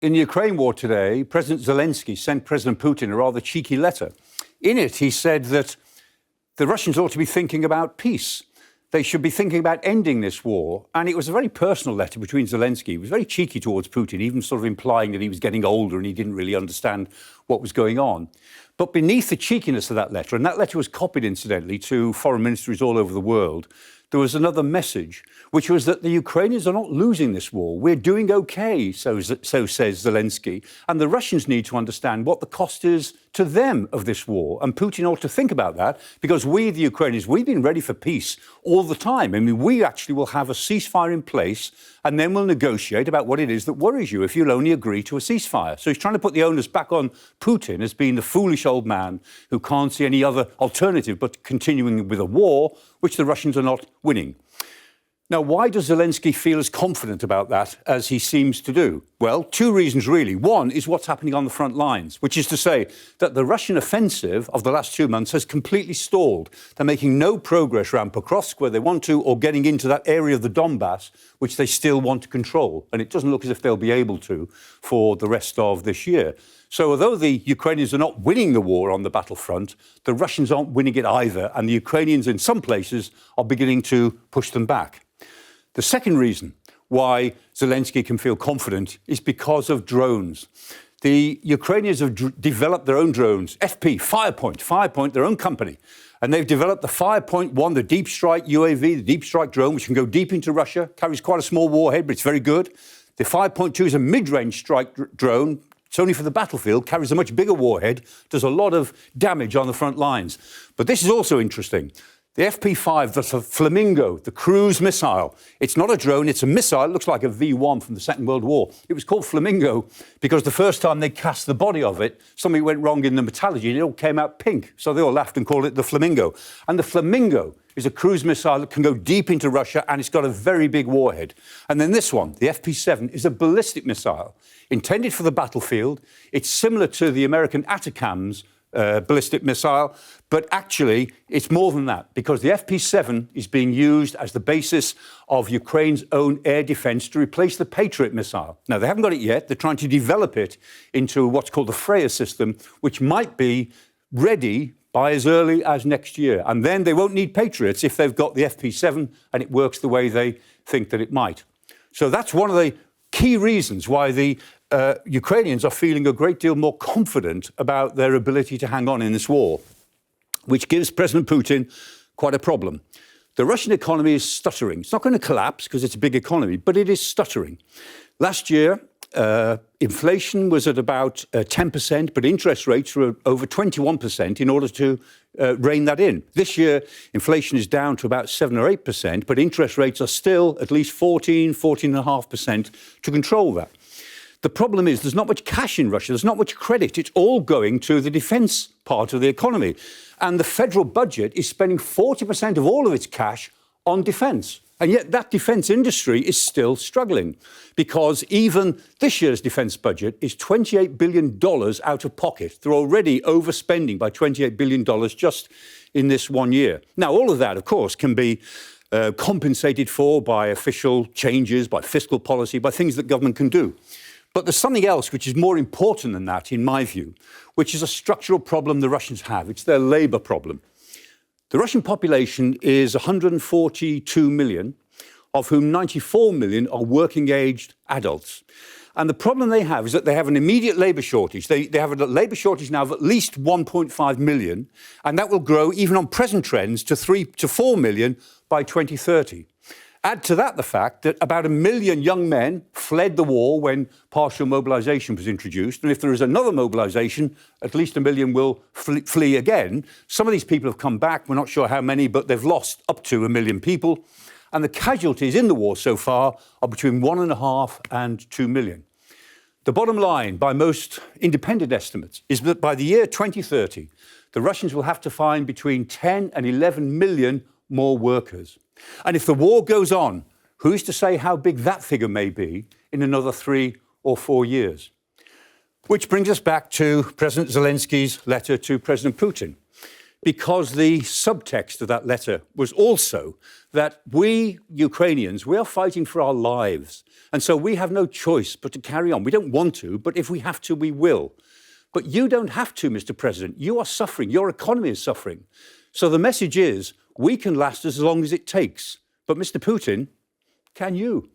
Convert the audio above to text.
In the Ukraine war today, President Zelensky sent President Putin a rather cheeky letter. In it, he said that the Russians ought to be thinking about peace. They should be thinking about ending this war. And it was a very personal letter between Zelensky. It was very cheeky towards Putin, even sort of implying that he was getting older and he didn't really understand what was going on. But beneath the cheekiness of that letter, and that letter was copied, incidentally, to foreign ministries all over the world, there was another message, which was that the Ukrainians are not losing this war. We're doing okay, so says Zelensky. And the Russians need to understand what the cost is to them of this war. And Putin ought to think about that, because we, the Ukrainians, we've been ready for peace all the time. I mean, we actually will have a ceasefire in place, and then we'll negotiate about what it is that worries you if you'll only agree to a ceasefire. So he's trying to put the onus back on Putin as being the foolish old man who can't see any other alternative but continuing with a war, which the Russians are not winning. Now, why does Zelensky feel as confident about that as he seems to do? Well, two reasons, really. One is what's happening on the front lines, which is to say that the Russian offensive of the last 2 months has completely stalled. They're making no progress around Pokrovsk, where they want to, or getting into that area of the Donbass, which they still want to control. And it doesn't look as if they'll be able to for the rest of this year. So although the Ukrainians are not winning the war on the battlefront, the Russians aren't winning it either. And the Ukrainians, in some places, are beginning to push them back. The second reason why Zelensky can feel confident is because of drones. The Ukrainians have developed their own drones, FP, Firepoint, their own company. And they've developed the Firepoint-1, the deep strike UAV, the deep strike drone, which can go deep into Russia, carries quite a small warhead, but it's very good. The Firepoint-2 is a mid-range strike drone. It's only for the battlefield, carries a much bigger warhead, does a lot of damage on the front lines. But this is also interesting. The FP5, the Flamingo, the cruise missile, it's not a drone, it's a missile. It looks like a V1 from the Second World War. It was called Flamingo because the first time they cast the body of it, something went wrong in the metallurgy and it all came out pink. So they all laughed and called it the Flamingo. And the Flamingo is a cruise missile that can go deep into Russia, and it's got a very big warhead. And then this one, the FP7, is a ballistic missile intended for the battlefield. It's similar to the American ATACMS ballistic missile, but actually it's more than that, because the FP7 is being used as the basis of Ukraine's own air defense to replace the Patriot missile. Now, they haven't got it yet. They're trying to develop it into what's called the Freya system, which might be ready by as early as next year. And then they won't need Patriots if they've got the FP7 and it works the way they think that it might. So that's one of the key reasons why the Ukrainians are feeling a great deal more confident about their ability to hang on in this war, which gives President Putin quite a problem. The Russian economy is stuttering. It's not going to collapse because it's a big economy, but it is stuttering. Last year, inflation was at about 10%, but interest rates were over 21% in order to rein that in. This year, inflation is down to about 7 or 8%, but interest rates are still at least 14.5% to control that. The problem is there's not much cash in Russia. There's not much credit. It's all going to the defence part of the economy. And the federal budget is spending 40% of all of its cash on defence. And yet that defence industry is still struggling, because even this year's defence budget is $28 billion out of pocket. They're already overspending by $28 billion just in this 1 year. Now, all of that, of course, can be compensated for by official changes, by fiscal policy, by things that government can do. But there's something else which is more important than that, in my view, which is a structural problem the Russians have. It's their labour problem. The Russian population is 142 million, of whom 94 million are working-aged adults. And the problem they have is that they have an immediate labour shortage. They have a labour shortage now of at least 1.5 million, and that will grow, even on present trends, to 3 to 4 million by 2030. Add to that the fact that about 1 million young men fled the war when partial mobilisation was introduced. And if there is another mobilisation, at least 1 million will flee again. Some of these people have come back. We're not sure how many, but they've lost up to 1 million people. And the casualties in the war so far are between 1.5 and 2 million. The bottom line, by most independent estimates, is that by the year 2030, the Russians will have to find between 10 and 11 million more workers. And if the war goes on, who's to say how big that figure may be in another 3 or 4 years? Which brings us back to President Zelensky's letter to President Putin. because the subtext of that letter was also that we Ukrainians, we are fighting for our lives. And so we have no choice but to carry on. We don't want to, but if we have to, we will. But you don't have to, Mr. President. You are suffering. Your economy is suffering. So the message is, we can last as long as it takes. But Mr. Putin, can you?